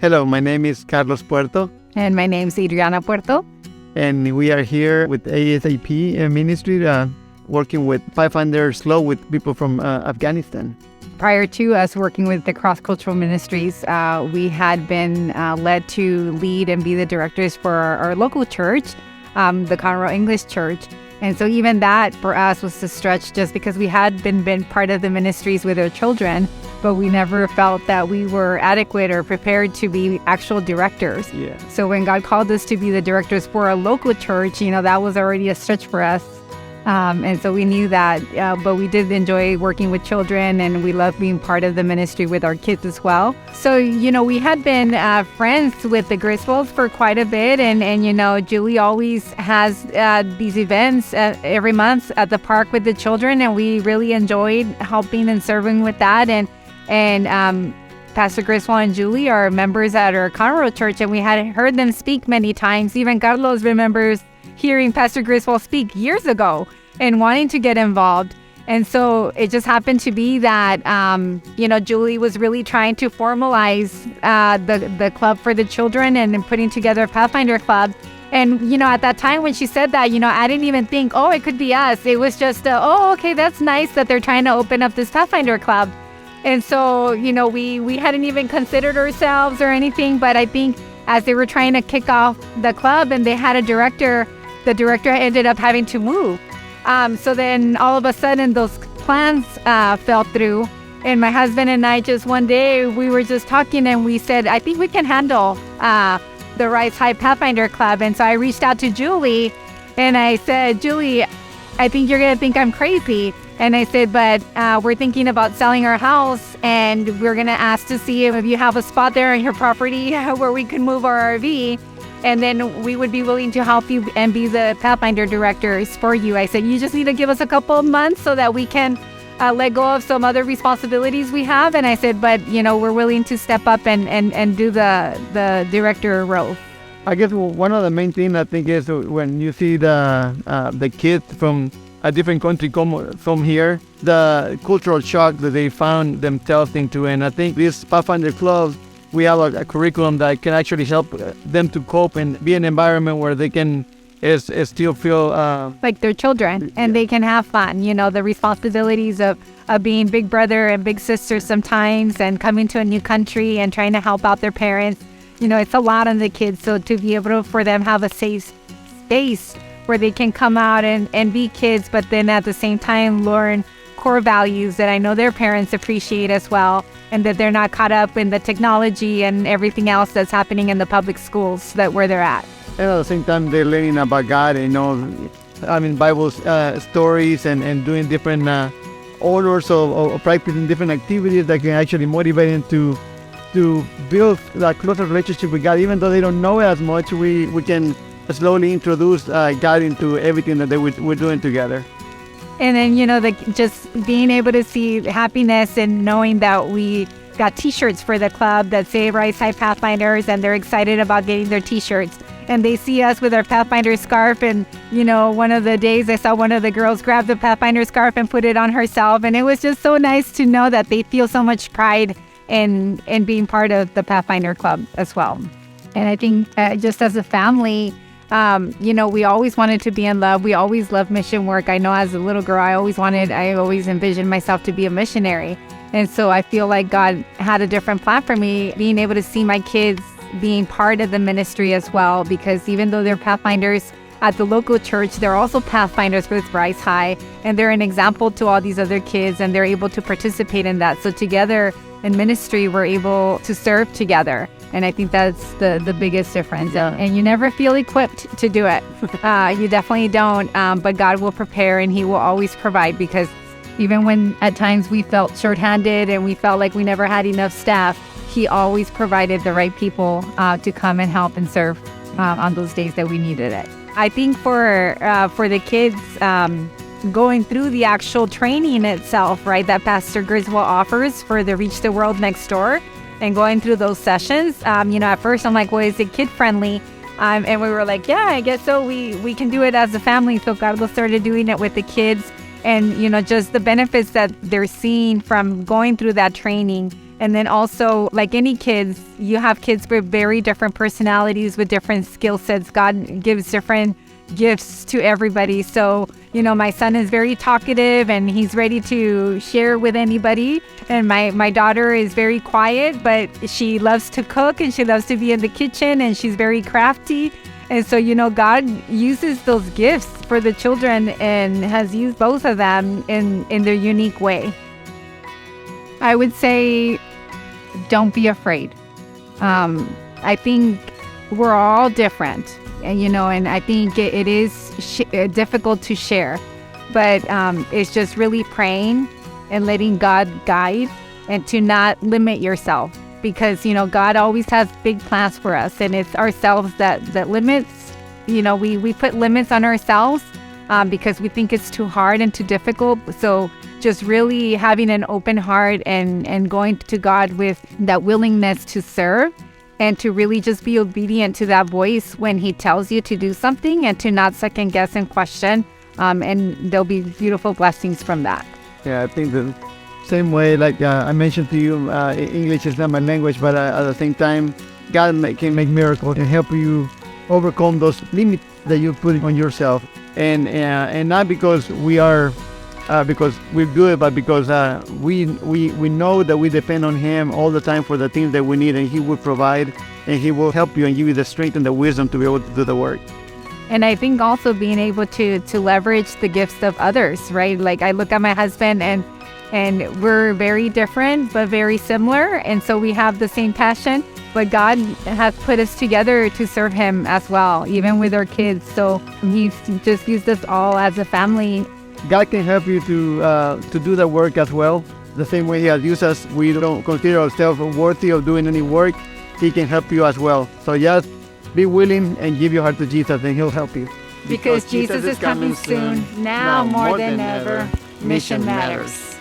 Hello, my name is Carlos Puerto, And my name's Adriana Puerto. and we are here with ASAP Ministry, working with Pathfinder Slow with people from Afghanistan. Prior to us working with the cross-cultural ministries, we had been led to lead and be the directors for our local church, the Conroe English Church. And so even that for us was a stretch just because we had been part of the ministries with our children, but we never felt that we were adequate or prepared to be actual directors. Yeah. So when God called us to be the directors for a local church, that was already a stretch for us. And so we knew that, but we did enjoy working with children, and we love being part of the ministry with our kids as well. So, we had been friends with the Griswolds for quite a bit. And Julie always has these events every month at the park with the children. And we really enjoyed helping and serving with that. And Pastor Griswold and Julie are members at our Conroe Church, and we had heard them speak many times. Even Carlos remembers hearing Pastor Griswold speak years ago and wanting to get involved. And so it just happened to be that, Julie was really trying to formalize the club for the children and putting together a Pathfinder club. And, at that time when she said that, I didn't even think, it could be us. It was just, okay, that's nice that they're trying to open up this Pathfinder club. And so, we hadn't even considered ourselves or anything. But I think as they were trying to kick off the club and they had a director, the director ended up having to move. So then all of a sudden those plans fell through. And my husband and I just one day, we were just talking and we said, I think we can handle the Rise High Pathfinder Club. And so I reached out to Julie and I said, Julie, I think you're going to think I'm crazy. And I said, but we're thinking about selling our house and we're going to ask to see if you have a spot there on your property where we can move our RV. And then we would be willing to help you and be the Pathfinder directors for you. I said, you just need to give us a couple of months so that we can let go of some other responsibilities we have. And I said, but, we're willing to step up and do the director role. I guess one of the main things I think is when you see the kids from a different country come from here, the cultural shock that they found themselves into. And I think this Pathfinder club, we have a curriculum that can actually help them to cope and be an environment where they can still feel like they're children and they can have fun. The responsibilities of being big brother and big sister sometimes and coming to a new country and trying to help out their parents. It's a lot on the kids. So to be able for them have a safe space where they can come out and be kids, but then at the same time learn core values that I know their parents appreciate as well, and that they're not caught up in the technology and everything else that's happening in the public schools where they're at. And at the same time, they're learning about God, Bible stories and doing different orders or practicing different activities that can actually motivate them to build that closer relationship with God. Even though they don't know it as much, we can slowly introduce God into everything that we're doing together. And then, just being able to see happiness and knowing that we got T-shirts for the club that say Rise High Pathfinders, and they're excited about getting their T-shirts. And they see us with our Pathfinder scarf. And, one of the days I saw one of the girls grab the Pathfinder scarf and put it on herself. And it was just so nice to know that they feel so much pride in being part of the Pathfinder club as well. And I think just as a family, we always wanted to be in love. We always loved mission work. I know as a little girl, I always envisioned myself to be a missionary. And so I feel like God had a different plan for me, being able to see my kids being part of the ministry as well, because even though they're Pathfinders at the local church, they're also Pathfinders with Rise High, and they're an example to all these other kids, and they're able to participate in that. So together in ministry, we're able to serve together. And I think that's the biggest difference. Yeah. And you never feel equipped to do it. You definitely don't. But God will prepare and He will always provide, because even when at times we felt shorthanded and we felt like we never had enough staff, He always provided the right people to come and help and serve on those days that we needed it. I think for the kids going through the actual training itself, right, that Pastor Griswold offers for the Reach the World Next Door, and going through those sessions, at first I'm like, well, is it kid friendly? And we were like, yeah, I guess so. We can do it as a family. So Carlos started doing it with the kids, and just the benefits that they're seeing from going through that training And then also, like any kids, you have kids with very different personalities, with different skill sets. God gives different gifts to everybody. So, my son is very talkative and he's ready to share with anybody. And my daughter is very quiet, but she loves to cook and she loves to be in the kitchen and she's very crafty. And so, God uses those gifts for the children and has used both of them in their unique way. I would say, don't be afraid. I think we're all different, and I think it is difficult to share, but it's just really praying and letting God guide and to not limit yourself, because, God always has big plans for us, and it's ourselves that limits. We put limits on ourselves because we think it's too hard and too difficult. So just really having an open heart and going to God with that willingness to serve and to really just be obedient to that voice when he tells you to do something, and to not second guess and question. And there'll be beautiful blessings from that. Yeah, I think the same way, like I mentioned to you, English is not my language, but at the same time, God can make miracles and help you overcome those limits that you put on yourself. And not because because we're good, but because we know that we depend on him all the time for the things that we need, and he will provide, and he will help you and give you the strength and the wisdom to be able to do the work. And I think also being able to leverage the gifts of others, right? Like I look at my husband and we're very different but very similar, and so we have the same passion, but God has put us together to serve him as well, even with our kids. So he's just used us all as a family. God can help you to do the work as well. The same way he has used us, we don't consider ourselves worthy of doing any work. He can help you as well. So just be willing and give your heart to Jesus, and he'll help you. Because Jesus is coming soon. Now more than ever, mission matters.